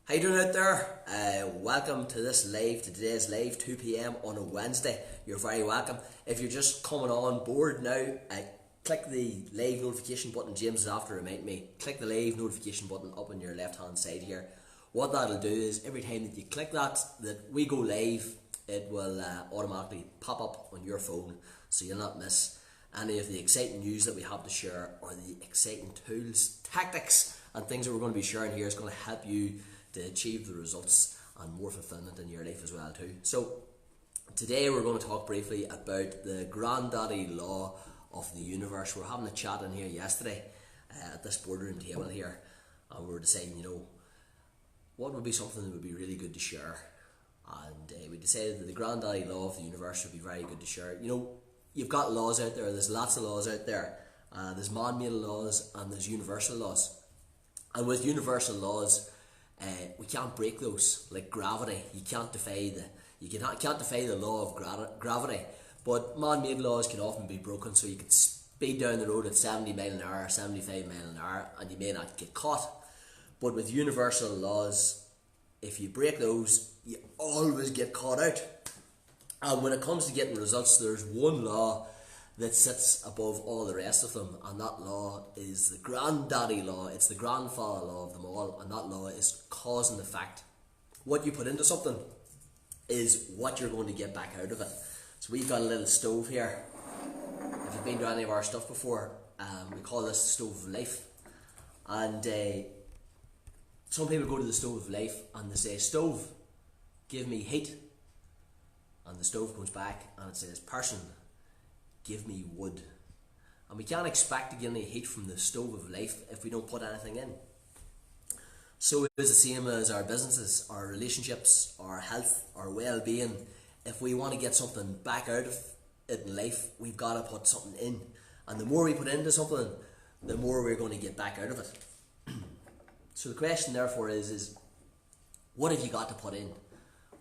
How you doing out there? Welcome to today's live, 2 p.m. on a Wednesday. You're very welcome. If you're just coming on board now, click the live notification button. James is after remind me. Click the live notification button up on your left hand side here. What that'll do is every time that you click that we go live, it will automatically pop up on your phone, so you'll not miss any of the exciting news that we have to share, or the exciting tools, tactics and things that we're going to be sharing here is going to help you to achieve the results and more fulfillment in your life as well too. So today we're going to talk briefly about the granddaddy law of the universe. We were having a chat in here yesterday at this boardroom table here, and we were deciding, what would be something that would be really good to share. And we decided that the granddaddy law of the universe would be very good to share. You've got laws out there, there's lots of laws out there. There's man-made laws and there's universal laws. And with universal laws, we can't break those, like gravity. You can't defy the law of gravity. But man-made laws can often be broken, so you can speed down the road at 70 mile an hour, 75 mile an hour, and you may not get caught. But with universal laws, if you break those, you always get caught out. And when it comes to getting results, there's one law that sits above all the rest of them, and that law is the granddaddy law. It's the grandfather law of them all, and that law is cause and effect. What you put into something is what you're going to get back out of it. So we've got a little stove here. If you've been to any of our stuff before, we call this the stove of life. And some people go to the stove of life and they say, "Stove, give me heat." And the stove comes back and it says, "Person, give me wood." And we can't expect to get any heat from the stove of life if we don't put anything in. So it is the same as our businesses, our relationships, our health, our well-being. If we want to get something back out of it in life, we've got to put something in. And the more we put into something, the more we're going to get back out of it. So the question therefore is what have you got to put in?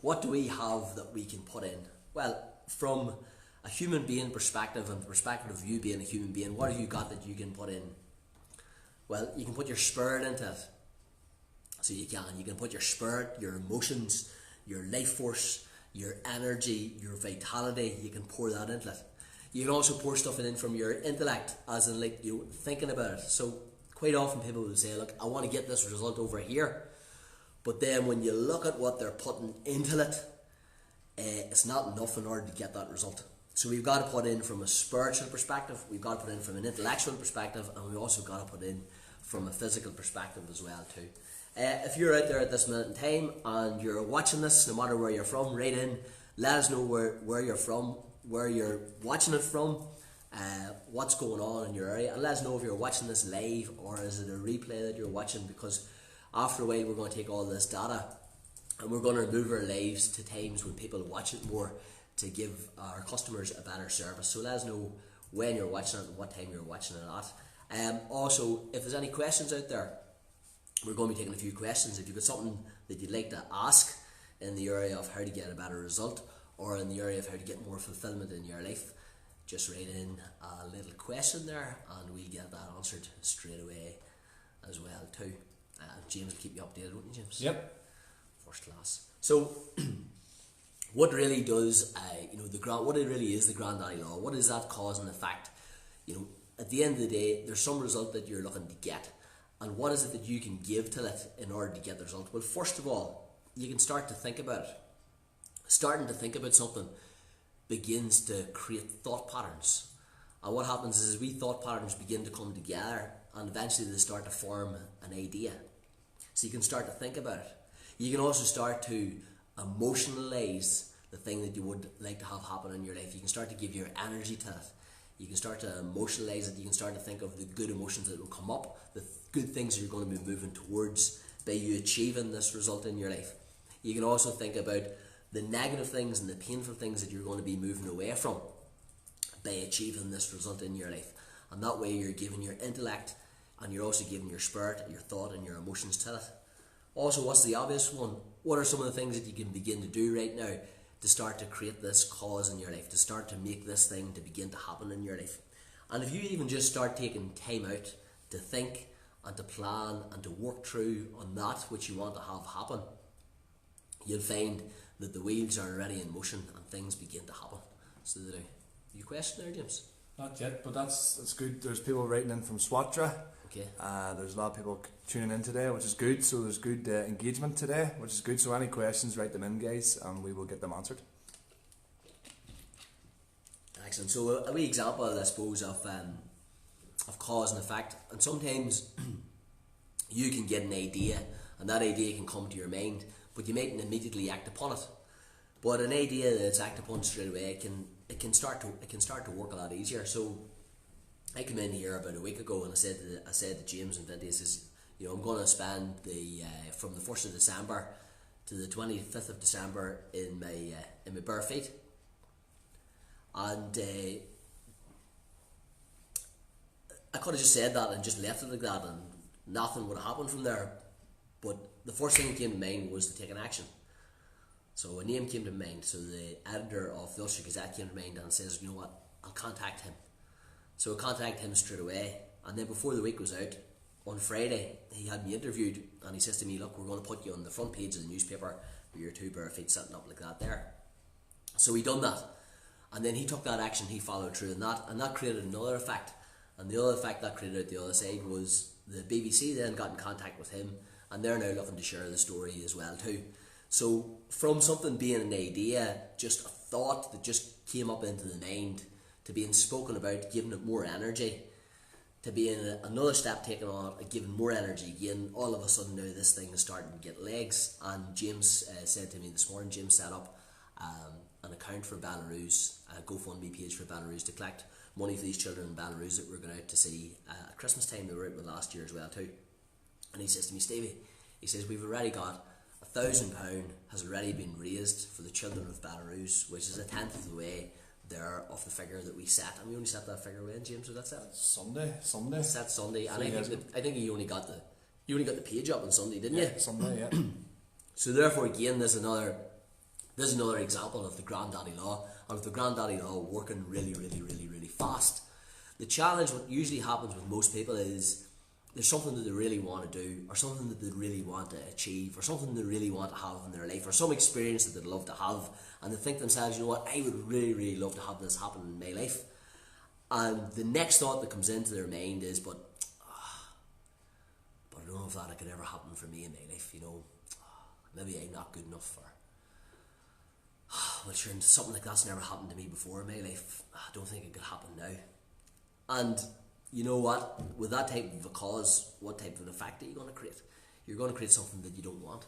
What do we have that we can put in? Well, from a human being perspective, and the perspective of you being a human being, what have you got that you can put in? Well, you can put your spirit into it. So you can put your spirit, your emotions, your life force, your energy, your vitality, you can pour that into it. You can also pour stuff in from your intellect, as in thinking about it. So quite often people will say, "Look, I want to get this result over here." But then when you look at what they're putting into it, it's not enough in order to get that result. So we've got to put in from a spiritual perspective, we've got to put in from an intellectual perspective, and we've also got to put in from a physical perspective as well too. If you're out there at this minute in time and you're watching this, no matter where you're from, write in, let us know where you're from, where you're watching it from, what's going on in your area, and let us know if you're watching this live or is it a replay that you're watching, because after a while we're going to take all this data and we're going to move our lives to times when people watch it more, to give our customers a better service. So let us know when you're watching it and what time you're watching it at. Also, if there's any questions out there, we're going to be taking a few questions. If you've got something that you'd like to ask in the area of how to get a better result, or in the area of how to get more fulfillment in your life, just write in a little question there and we'll get that answered straight away as well too. James will keep you updated, won't you, James? Yep. First class. So what really does what it really is the granddaddy law? What is that cause and effect? At the end of the day, there's some result that you're looking to get, and what is it that you can give to it in order to get the result? Well, first of all, you can start to think about it. Starting to think about something begins to create thought patterns, and what happens is we thought patterns begin to come together, and eventually they start to form an idea. So you can start to think about it. You can also start to emotionalize the thing that you would like to have happen in your life. You can start to give your energy to it. You can start to emotionalize it. You can start to think of the good emotions that will come up, the good things you're going to be moving towards by you achieving this result in your life. You can also think about the negative things and the painful things that you're going to be moving away from by achieving this result in your life. And that way you're giving your intellect, and you're also giving your spirit, your thought and your emotions to it. Also, what's the obvious one? What are some of the things that you can begin to do right now to start to create this cause in your life, to start to make this thing to begin to happen in your life? And if you even just start taking time out to think and to plan and to work through on that which you want to have happen, you'll find that the wheels are already in motion and things begin to happen. So they do. You question there, James? Not yet, but that's good. There's people writing in from Swatra. Okay. There's a lot of people tuning in today, which is good. So there's good engagement today, which is good. So any questions, write them in, guys, and we will get them answered. Excellent. So a wee example, I suppose, of cause and effect. And sometimes you can get an idea, and that idea can come to your mind, but you mightn't immediately act upon it. But an idea that's acted upon straight away it can start to work a lot easier. So I came in here about a week ago and I said to James and Vinty, I says, you know, I'm going to spend from the 1st of December to the 25th of December in my bare feet. And I could have just said that and just left it like that and nothing would have happened from there. But the first thing that came to mind was to take an action. So a name came to mind. So the editor of the Ulster Gazette came to mind and says, you know what, I'll contact him. So I contacted him straight away, and then before the week was out, on Friday, he had me interviewed, and he says to me, look, we're going to put you on the front page of the newspaper with your two bare feet sitting up like that there. So he done that, and then he took that action, he followed through, and that created another effect. And the other effect that created out the other side was the BBC then got in contact with him, and they're now looking to share the story as well too. So from something being an idea, just a thought that just came up into the mind, to being spoken about, giving it more energy, to being another step taken on it, giving more energy again, all of a sudden now this thing is starting to get legs. And James said to me this morning, James set up an account for Belarus, a GoFundMe page for Belarus to collect money for these children in Belarus that we're going out to see at Christmas time. They were out with last year as well too. And he says to me, Stevie, he says, we've already got £1,000 has already been raised for the children of Belarus, which is a tenth of the way there of the figure that we set. And we only set that figure when, James, was that set? Sunday. Set Sunday, and I think you only got the page up on Sunday, didn't you? Sunday, yeah. So therefore, again, there's another example of the granddaddy law, and of the granddaddy law working really, really, really, really fast. The challenge, what usually happens with most people, is there's something that they really want to do, or something that they really want to achieve, or something they really want to have in their life, or some experience that they'd love to have, and they think to themselves, you know what, I would really, really love to have this happen in my life. And the next thought that comes into their mind is, but I don't know if that could ever happen for me in my life, you know. Maybe I'm not good enough for... Well, sure, something like that's never happened to me before in my life. I don't think it could happen now. And you know what? With that type of a cause, what type of an effect are you going to create? You're going to create something that you don't want.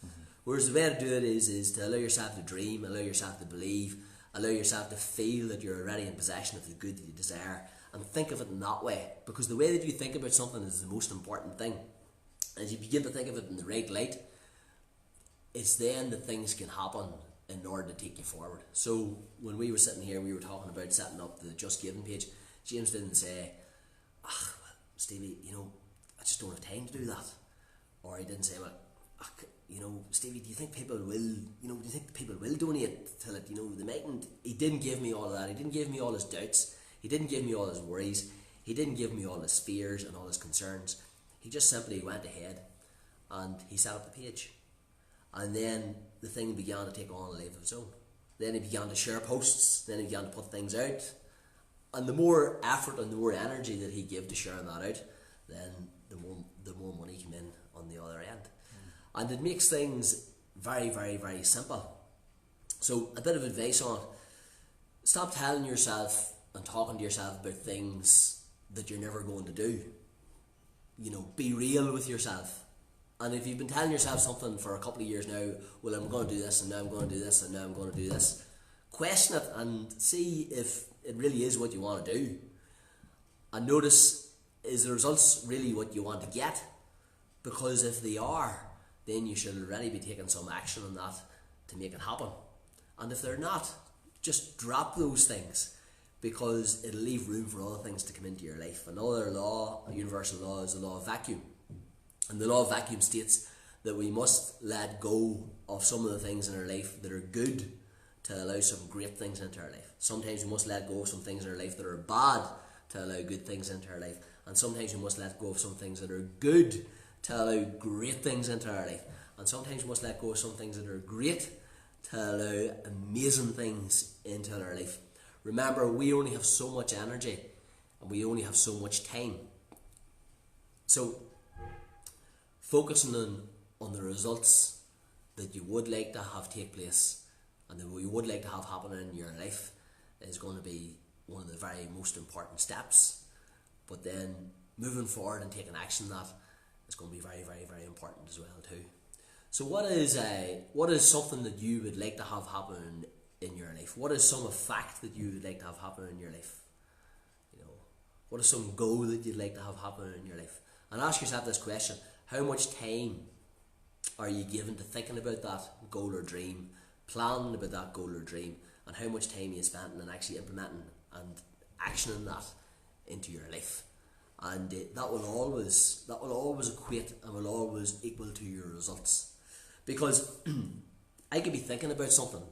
Mm-hmm. Whereas the way to do it is to allow yourself to dream, allow yourself to believe, allow yourself to feel that you're already in possession of the good that you desire, and think of it in that way. Because the way that you think about something is the most important thing. As you begin to think of it in the right light, it's then that things can happen in order to take you forward. So when we were sitting here, we were talking about setting up the Just Giving page. James didn't say, Stevie, you know, I just don't have time to do that. Or he didn't say, well, you know, Stevie, do you think people will, do you think people will donate to it? You know, they mightn't. He didn't give me all of that. He didn't give me all his doubts. He didn't give me all his worries. He didn't give me all his fears and all his concerns. He just simply went ahead and he set up the page. And then the thing began to take on a life of its own. Then he began to share posts. Then he began to put things out. And the more effort and the more energy that he gave to sharing that out, then the more money came in on the other end. And it makes things very, very, very simple. So a bit of advice on it. Stop telling yourself and talking to yourself about things that you're never going to do. You know, be real with yourself. And if you've been telling yourself something for a couple of years now, well, I'm going to do this, and now I'm going to do this, and now I'm going to do this, question it and see if it really is what you want to do. And notice, is the results really what you want to get? Because if they are, then you should already be taking some action on that to make it happen. And if they're not, just drop those things, because it'll leave room for other things to come into your life. Another law, a universal law, is the law of vacuum. And the law of vacuum states that we must let go of some of the things in our life that are good to allow some great things into our life. Sometimes we must let go of some things in our life that are bad to allow good things into our life. And sometimes we must let go of some things that are good to allow great things into our life. And sometimes we must let go of some things that are great to allow amazing things into our life. Remember, we only have so much energy and we only have so much time. So, focusing on the results that you would like to have take place and that you would like to have happen in your life is going to be one of the very most important steps. But then moving forward and taking action on that is going to be very, very, very important as well too. So what is something that you would like to have happen in your life? What is some fact that you would like to have happen in your life? What is some goal that you'd like to have happen in your life? And ask yourself this question: how much time are you given to thinking about that goal or dream, planning about that goal or dream, and how much time are you spending on actually implementing and actioning that into your life? And that will always equate and will always equal to your results. Because I could be thinking about something,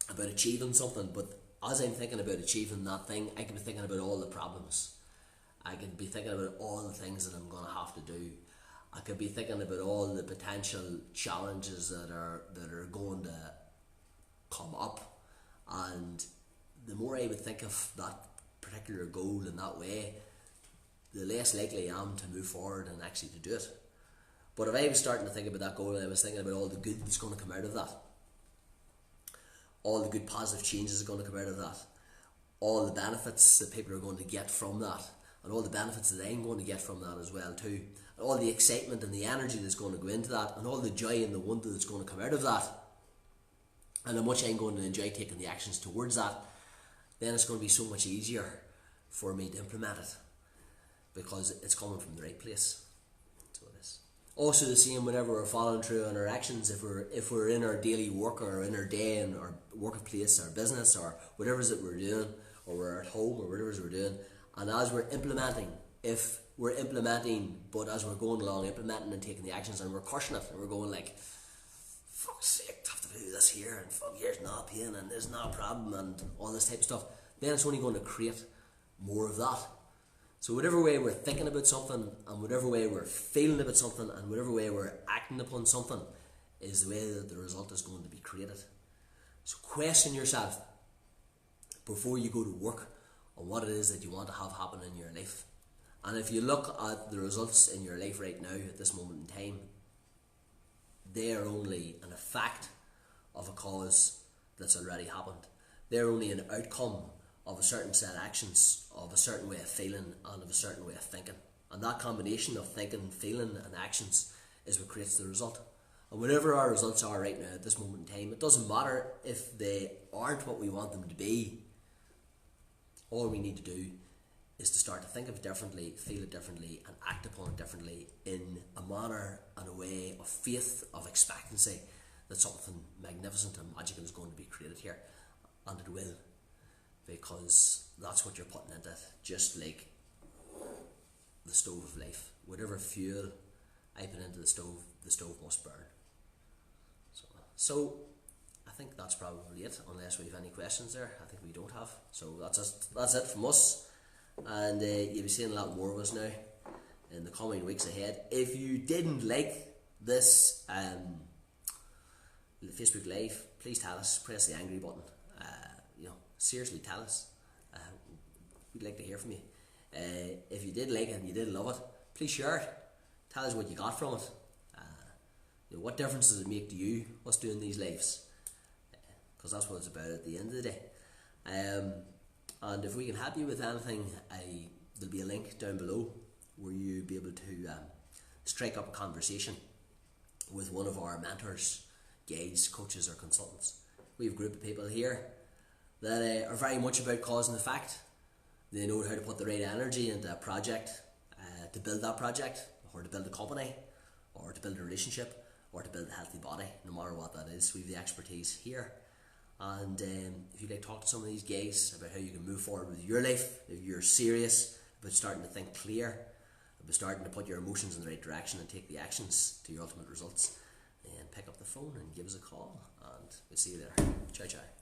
about achieving something, but as I'm thinking about achieving that thing, I could be thinking about all the problems. I could be thinking about all the things that I'm going to have to do. I could be thinking about all the potential challenges that are going to come up. And the more I would think of that particular goal in that way, the less likely I am to move forward and actually to do it. But if I was starting to think about that goal and I was thinking about all the good that's going to come out of that, all the good positive changes that are going to come out of that, all the benefits that people are going to get from that, and all the benefits that I'm going to get from that as well too, and all the excitement and the energy that's going to go into that, and all the joy and the wonder that's going to come out of that, and how much I'm going to enjoy taking the actions towards that, then it's going to be so much easier for me to implement it, because it's coming from the right place. So it is. Also the same whenever we're following through on our actions, if we're in our daily work or in our day in our workplace, our business, or whatever it is that we're doing, or we're at home or whatever it is we're doing, and as we're implementing, if we're implementing, but as we're going along implementing and taking the actions, and we're crushing it, and we're going like, fuck's sake, I have to do this here, and fuck, here's not pain, and there's not a problem, and all this type of stuff, then it's only going to create more of that. So whatever way we're thinking about something, and whatever way we're feeling about something, and whatever way we're acting upon something, is the way that the result is going to be created. So question yourself before you go to work on what it is that you want to have happen in your life. And if you look at the results in your life right now at this moment in time, they are only an effect of a cause that's already happened. They're only an outcome of a certain set of actions, of a certain way of feeling, and of a certain way of thinking. And that combination of thinking, feeling and actions is what creates the result. And whatever our results are right now at this moment in time, it doesn't matter if they aren't what we want them to be. All we need to do is to start to think of it differently, feel it differently, and act upon it differently in a manner and a way of faith, of expectancy that something magnificent and magical is going to be created here. And it will, because that's what you're putting into it. Just like the stove of life. Whatever fuel I put into the stove must burn. So I think that's probably it, unless we have any questions there. I think we don't have. So that's it from us. And you'll be seeing a lot more of us now in the coming weeks ahead. If you didn't like this Facebook Live, please tell us. Press the angry button. Seriously, tell us. We'd like to hear from you. If you did like it and you did love it, please share it. Tell us what you got from it. What difference does it make to you, us doing these lives? Because that's what it's about at the end of the day. And if we can help you with anything, there'll be a link down below where you'll be able to strike up a conversation with one of our mentors, guides, coaches or consultants. We have a group of people here that are very much about cause and effect. They know how to put the right energy into a project, to build that project, or to build a company, or to build a relationship, or to build a healthy body, no matter what that is. We have the expertise here. And if you'd like to talk to some of these guys about how you can move forward with your life, if you're serious about starting to think clear, about starting to put your emotions in the right direction and take the actions to your ultimate results, then pick up the phone and give us a call, and we'll see you there. Ciao, ciao.